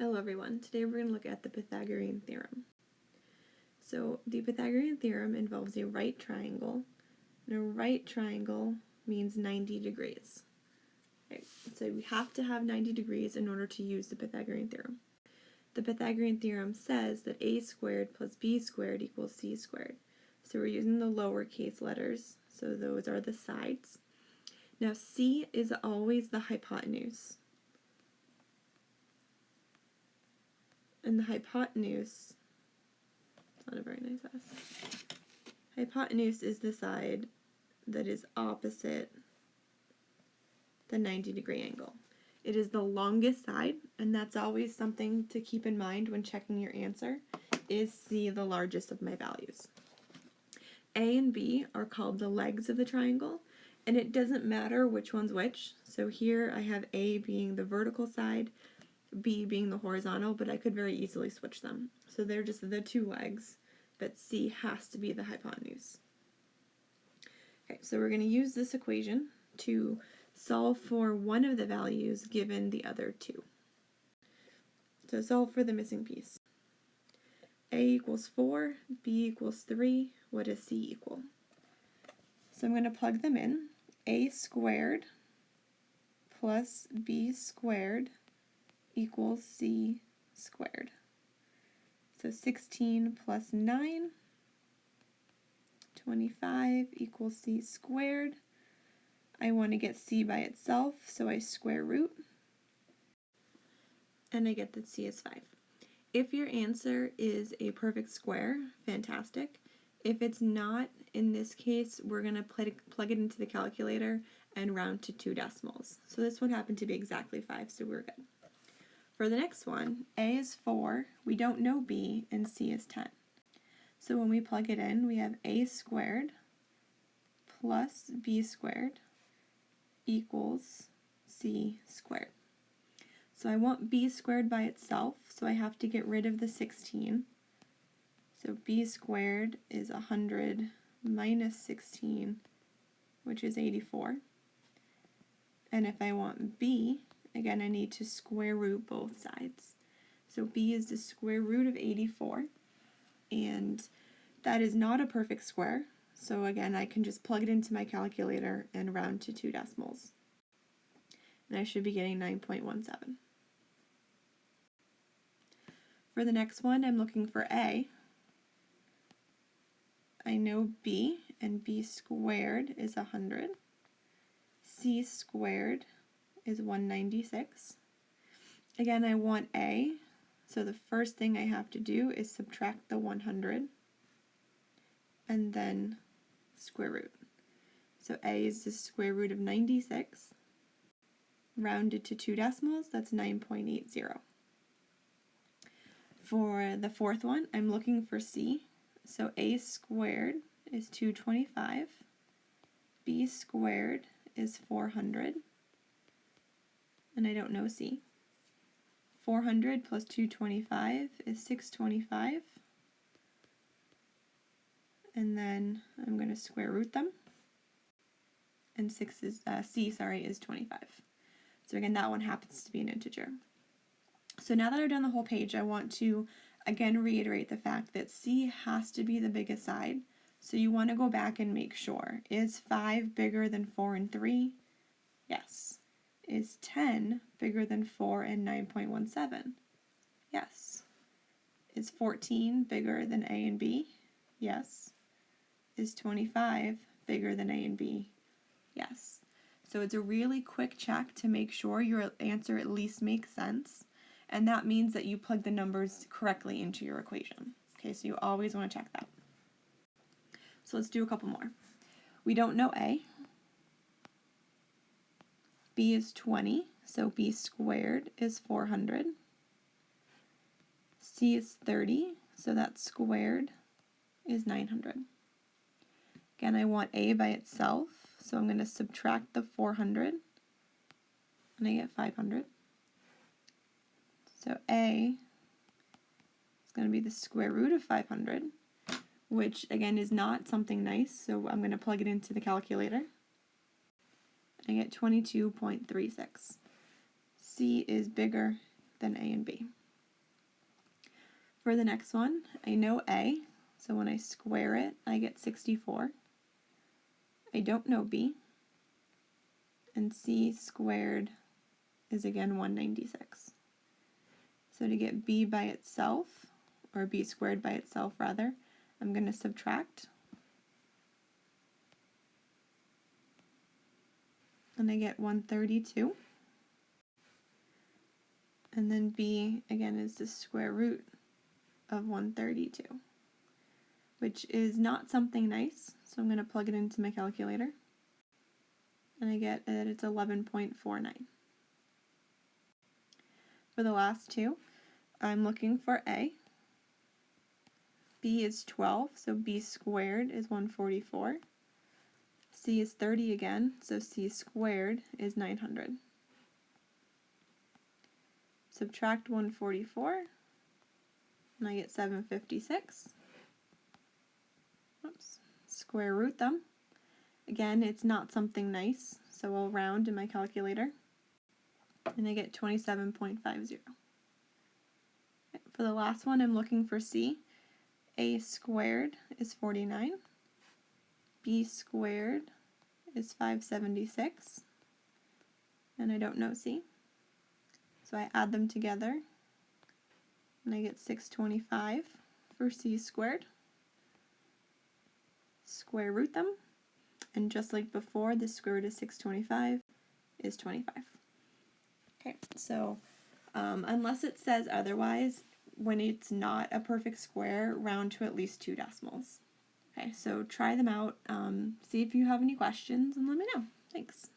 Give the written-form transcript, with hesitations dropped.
Hello everyone, today we're going to look at the Pythagorean Theorem. So the Pythagorean Theorem involves a right triangle, and a right triangle means 90 degrees. Okay, so we have to have 90 degrees in order to use the Pythagorean Theorem. The Pythagorean Theorem says that a squared plus b squared equals c squared. So we're using the lowercase letters, so those are the sides. Now c is always the hypotenuse. And the hypotenuse, it's not a very nice S. Hypotenuse is the side that is opposite the 90-degree angle. It is the longest side, and that's always something to keep in mind when checking your answer. Is C the largest of my values? A and B are called the legs of the triangle, and it doesn't matter which one's which. So here I have A being the vertical side, B being the horizontal, but I could very easily switch them. So they're just the two legs, but C has to be the hypotenuse. Okay, so we're going to use this equation to solve for one of the values given the other two. So solve for the missing piece. A equals 4, B equals 3, what does C equal? So I'm going to plug them in. A squared plus B squared equals C squared. So 16 plus 9, 25 equals C squared. I want to get C by itself, so I square root, and I get that C is 5. If your answer is a perfect square, fantastic. If it's not, in this case, we're going to plug it into the calculator and round to 2 decimals. So this one happened to be exactly 5, so we're good. For the next one, A is 4, we don't know B, and C is 10. So when we plug it in, we have A squared plus B squared equals C squared. So I want B squared by itself, so I have to get rid of the 16. So B squared is 100 minus 16, which is 84. And if I want B, again, I need to square root both sides. So B is the square root of 84, and that is not a perfect square. So again, I can just plug it into my calculator and round to 2 decimals. And I should be getting 9.17. For the next one, I'm looking for A. I know B, and B squared is 100. C squared is 196. Again, I want A, so the first thing I have to do is subtract the 100 and then square root. So A is the square root of 96. Rounded to 2 decimals, that's 9.80. For the fourth one, I'm looking for C. So A squared is 225. B squared is 400. And I don't know C. 400 plus 225 is 625. And then I'm going to square root them. And C is 25. So again, that one happens to be an integer. So now that I've done the whole page, I want to again reiterate the fact that C has to be the biggest side. So you want to go back and make sure. Is 5 bigger than 4 and 3? Yes. Is 10 bigger than 4 and 9.17? Yes. Is 14 bigger than A and B? Yes. Is 25 bigger than A and B? Yes. So it's a really quick check to make sure your answer at least makes sense, and that means that you plug the numbers correctly into your equation. Okay, so you always want to check that. So let's do a couple more. We don't know A. B is 20, so B squared is 400. C is 30, so that squared is 900. Again, I want A by itself, so I'm going to subtract the 400, and I get 500. So A is going to be the square root of 500, which again is not something nice, so I'm going to plug it into the calculator. I get 22.36. C is bigger than A and B. For the next one, I know A, so when I square it, I get 64. I don't know B, and C squared is again 196. So to get B by itself, or B squared by itself rather, I'm going to subtract. And I get 132. And then B, again, is the square root of 132, which is not something nice, so I'm going to plug it into my calculator. And I get that it's 11.49. For the last two, I'm looking for A. B is 12, so B squared is 144. C is 30 again, so C squared is 900. Subtract 144, and I get 756. Oops. Square root them. Again, it's not something nice, so I'll round in my calculator, and I get 27.50. For the last one, I'm looking for C. A squared is 49. B squared is 576. And I don't know C. So I add them together, and I get 625 for C squared. Square root them, and just like before, the square root of 625 is 25. Okay, so unless it says otherwise, when it's not a perfect square, round to at least 2 decimals. Okay, so try them out, see if you have any questions, and let me know. Thanks.